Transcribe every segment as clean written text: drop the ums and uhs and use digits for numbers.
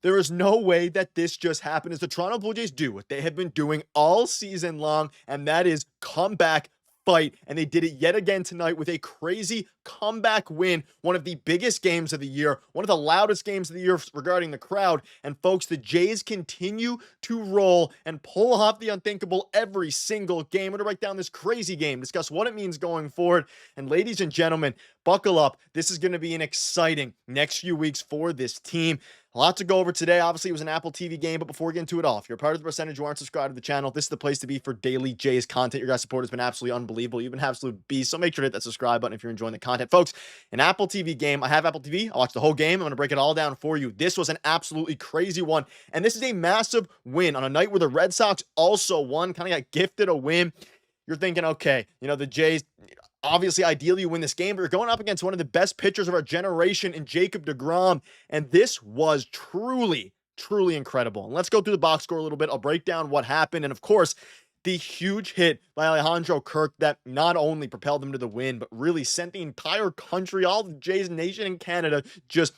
There is no way that this just happened as the Toronto Blue Jays do what they have been doing all season long, and that is come back, fight. And they did it yet again tonight with a crazy comeback win. One of the biggest games of the year, one of the loudest games of the year regarding the crowd. And folks, the Jays continue to roll and pull off the unthinkable every single game. We're going to break down this crazy game, discuss what it means going forward. And ladies and gentlemen, buckle up. This is going to be an exciting next few weeks for this team. A lot to go over today. Obviously, it was an Apple TV game, but before we get into it all, if you're part of the percentage who aren't subscribed to the channel, this is the place to be for daily Jays content. Your guys' support has been absolutely unbelievable. You've been absolute beast, so make sure to hit that subscribe button if you're enjoying the content. Folks, an Apple TV game. I have Apple TV. I watched the whole game. I'm going to break it all down for you. This was an absolutely crazy one, and this is a massive win on a night where the Red Sox also won, kind of got gifted a win. You're thinking, okay, the Jays, obviously, ideally, you win this game, but you're going up against one of the best pitchers of our generation in Jacob deGrom, and this was truly, truly incredible. And let's go through the box score a little bit. I'll break down what happened, and of course, the huge hit by Alejandro Kirk that not only propelled them to the win, but really sent the entire country, all the Jays nation in Canada, just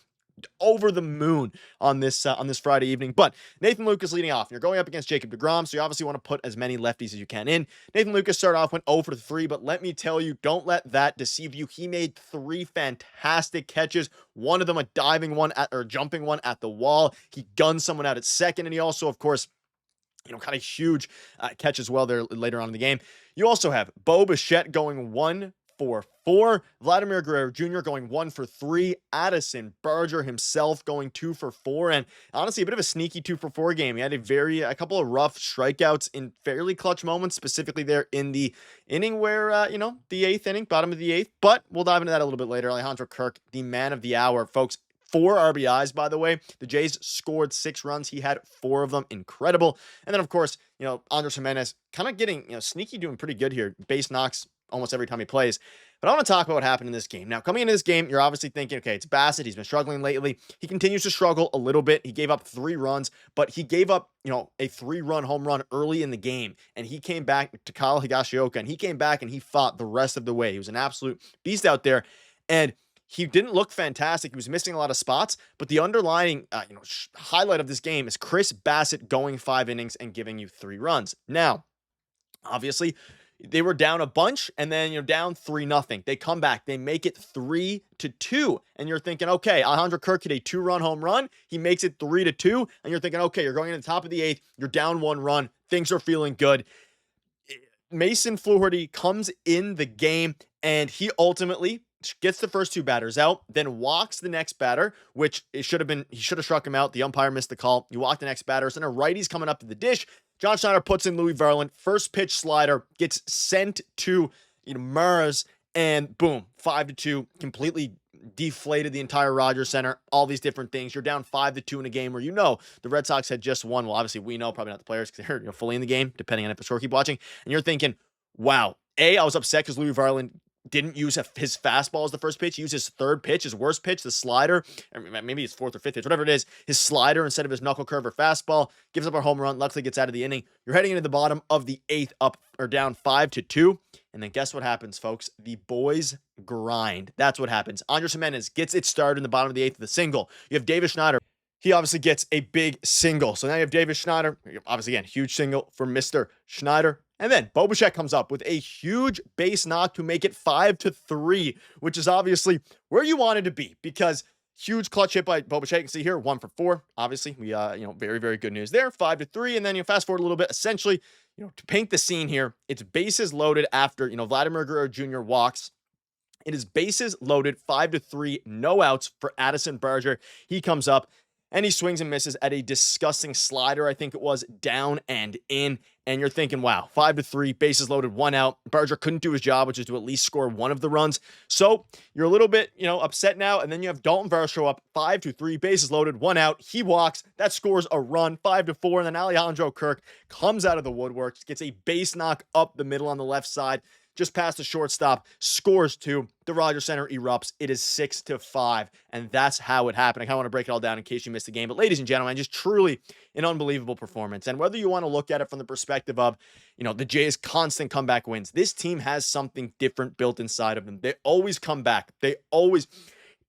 over the moon on this Friday evening. But Nathan Lucas leading off. You're going up against Jacob deGrom, so you obviously want to put as many lefties as you can in. Nathan Lucas started off, went 0 for 3, but let me tell you, don't let that deceive you. He made 3 fantastic catches. One of them a diving one or jumping one at the wall. He gunned someone out at second, and he also, of course, kind of huge catch as well there later on in the game. You also have Bichette going 1 for 4. Vladimir Guerrero Jr. going 1 for 3. Addison Barger himself going 2 for 4. And honestly, a bit of a sneaky 2 for 4 game. He had a couple of rough strikeouts in fairly clutch moments, specifically there in the inning where, the 8th inning, bottom of the 8th. But we'll dive into that a little bit later. Alejandro Kirk, the man of the hour, folks. 4 RBIs, by the way. The Jays scored 6 runs. He had 4 of them. Incredible. And then, of course, Andres Gimenez kind of getting, sneaky, doing pretty good here. Base knocks almost every time he plays. But I want to talk about what happened in this game. Now, coming into this game, you're obviously thinking, okay, it's Bassett. He's been struggling lately. He continues to struggle a little bit. He gave up 3 runs, but he gave up, a 3-run home run early in the game. And he came back to Kyle Higashioka, and he came back and he fought the rest of the way. He was an absolute beast out there. And he didn't look fantastic. He was missing a lot of spots, but the underlying, highlight of this game is Chris Bassett going 5 innings and giving you 3 runs. Now, obviously, they were down a bunch, and then you're down 3-0. They come back, they make it 3-2, and you're thinking, okay, Alejandro Kirk hit a 2-run home run. He makes it 3-2, and you're thinking, okay, you're going in the top of the 8th. You're down 1 run. Things are feeling good. Mason Fluharty comes in the game, and he ultimately gets the first 2 batters out, then walks the next batter, which he should have struck him out. The umpire missed the call. You walk the next batter. So then a righty's coming up to the dish. John Schneider puts in Louis Verlin. First pitch slider gets sent to Mars, and boom, 5-2, completely deflated the entire Rogers Center. All these different things. You're down 5-2 in a game where the Red Sox had just won. Well, obviously we know, probably not the players because they're fully in the game, depending on if the score keep watching. And you're thinking, wow. I was upset because Louis Verlin didn't use his fastball as the first pitch. He used his 3rd pitch, his worst pitch, the slider, or maybe his 4th or 5th pitch, whatever it is, his slider instead of his knuckle curve or fastball. Gives up a home run, luckily gets out of the inning. You're heading into the bottom of the 8th, up or down 5-2. And then guess what happens, folks? The boys grind. That's what happens. Andres Gimenez gets it started in the bottom of the 8th with a single. You have Davis Schneider. He obviously gets a big single. So now you have Davis Schneider. Obviously, again, huge single for Mr. Schneider. And then Bichette comes up with a huge base knock to make it 5-3, which is obviously where you wanted to be because huge clutch hit by Bichette. You can see here 1 for 4. Obviously, we very, very good news there. 5-3, and then you fast forward a little bit. Essentially, to paint the scene here, it's bases loaded after Vladimir Guerrero Jr. walks. It is bases loaded, 5-3, no outs for Addison Barger. He comes up. And he swings and misses at a disgusting slider, I think it was, down and in. And you're thinking, wow, 5-3, bases loaded, 1 out. Barger couldn't do his job, which is to at least score 1 of the runs. So you're a little bit, upset now. And then you have Dalton Varsho show up, 5-3, bases loaded, 1 out. He walks. That scores a run, 5-4. And then Alejandro Kirk comes out of the woodwork, gets a base knock up the middle on the left side, just past the shortstop, scores 2. The Rogers Center erupts. It is 6-5, and that's how it happened. I kind of want to break it all down in case you missed the game. But ladies and gentlemen, just truly an unbelievable performance. And whether you want to look at it from the perspective of, the Jays' constant comeback wins, this team has something different built inside of them. They always come back. They always,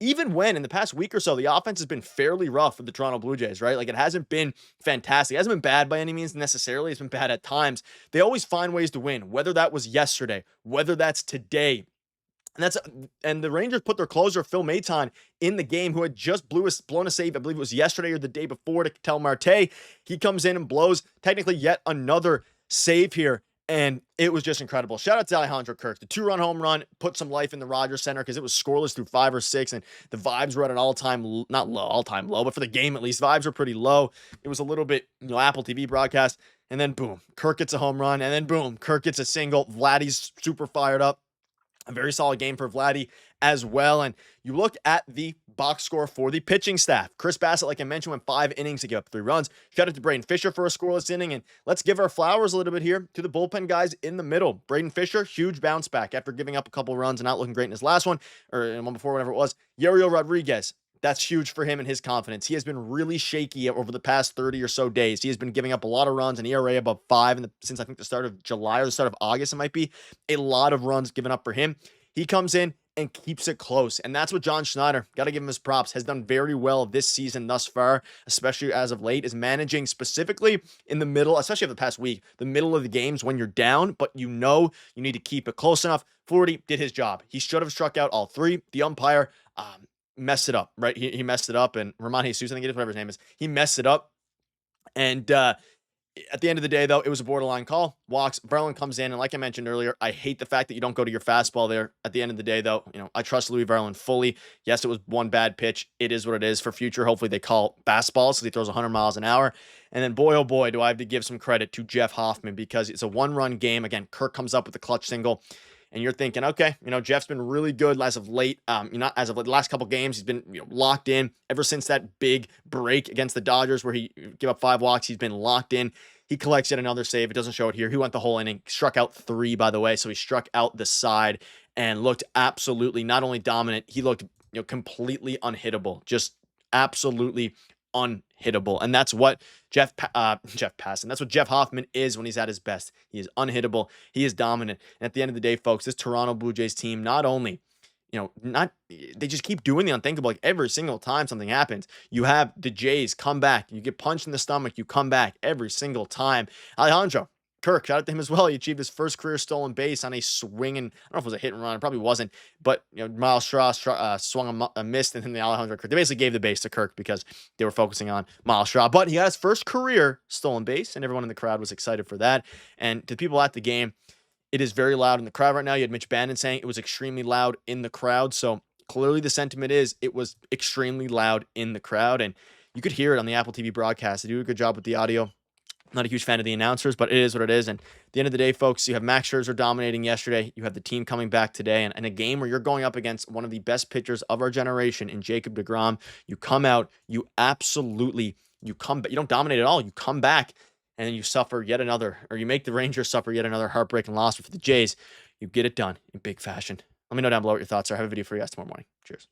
even when in the past week or so, the offense has been fairly rough with the Toronto Blue Jays, right? Like, it hasn't been fantastic. It hasn't been bad by any means necessarily. It's been bad at times. They always find ways to win, whether that was yesterday, whether that's today. And the Rangers put their closer, Phil Maton, in the game, who had just blown a save, I believe it was yesterday or the day before, to Ketel Marte. He comes in and blows technically yet another save here, and it was just incredible. Shout out to Alejandro Kirk. The 2-run home run put some life in the Rogers Center because it was scoreless through 5 or 6, and the vibes were at an all-time low, but for the game at least, vibes were pretty low. It was a little bit, Apple TV broadcast, and then boom, Kirk gets a home run, and then boom, Kirk gets a single. Vladdy's super fired up. A very solid game for Vladdy as well. And you look at the box score for the pitching staff. Chris Bassett, like I mentioned, went 5 innings to give up 3 runs. Shout out to Braden Fisher for a scoreless inning. And let's give our flowers a little bit here to the bullpen guys in the middle. Braden Fisher, huge bounce back after giving up a couple runs and not looking great in his last one, or one before, whatever it was. Yariel Rodriguez, that's huge for him and his confidence. He has been really shaky over the past 30 or so days. He has been giving up a lot of runs, an ERA above 5 since I think the start of July or the start of August, it might be. A lot of runs given up for him. He comes in and keeps it close. And that's what John Schneider, got to give him his props, has done very well this season thus far, especially as of late, is managing specifically in the middle, especially over the past week, the middle of the games when you're down, but you need to keep it close enough. Flaherty did his job. He should have struck out all 3. The umpire messed it up, right? He messed it up, and Ramon Jesus, I think it is, whatever his name is, he messed it up. And at the end of the day, though, it was a borderline call. Walks. Verlin comes in, and like I mentioned earlier, I hate the fact that you don't go to your fastball there. At the end of the day, though, I trust Louis Verlin fully. Yes, it was one bad pitch. It is what it is. For future, hopefully they call fastballs because he throws 100 miles an hour. And then, boy, oh boy, do I have to give some credit to Jeff Hoffman because it's a 1-run game. Again, Kirk comes up with a clutch single. And you're thinking, okay, Jeff's been really good as of late. As of the last couple games, he's been locked in ever since that big break against the Dodgers where he gave up 5 walks. He's been locked in. He collects yet another save. It doesn't show it here. He went the whole inning, struck out 3, by the way. So he struck out the side and looked absolutely not only dominant, he looked completely unhittable, just absolutely unhittable. And that's what Jeff Passan. That's what Jeff Hoffman is when he's at his best. He is unhittable. He is dominant. And at the end of the day, folks, this Toronto Blue Jays team not only they just keep doing the unthinkable. Like every single time something happens, you have the Jays come back. You get punched in the stomach, you come back every single time. Alejandro Kirk, shout out to him as well. He achieved his first career stolen base on a swing, and I don't know if it was a hit and run. It probably wasn't, but Miles Straw swung a missed, and then the Alejandro Kirk. They basically gave the base to Kirk because they were focusing on Miles Straw. But he got his first career stolen base, and everyone in the crowd was excited for that. And to the people at the game, it is very loud in the crowd right now. You had Mitch Bannon saying it was extremely loud in the crowd. So clearly the sentiment is it was extremely loud in the crowd, and you could hear it on the Apple TV broadcast. They do a good job with the audio. Not a huge fan of the announcers, but it is what it is. And at the end of the day, folks, you have Max Scherzer dominating yesterday. You have the team coming back today. And a game where you're going up against one of the best pitchers of our generation in Jacob deGrom. You come out, you don't dominate at all. You come back, and then you suffer yet another, or you make the Rangers suffer yet another heartbreaking loss. But for the Jays, you get it done in big fashion. Let me know down below what your thoughts are. I have a video for you guys tomorrow morning. Cheers.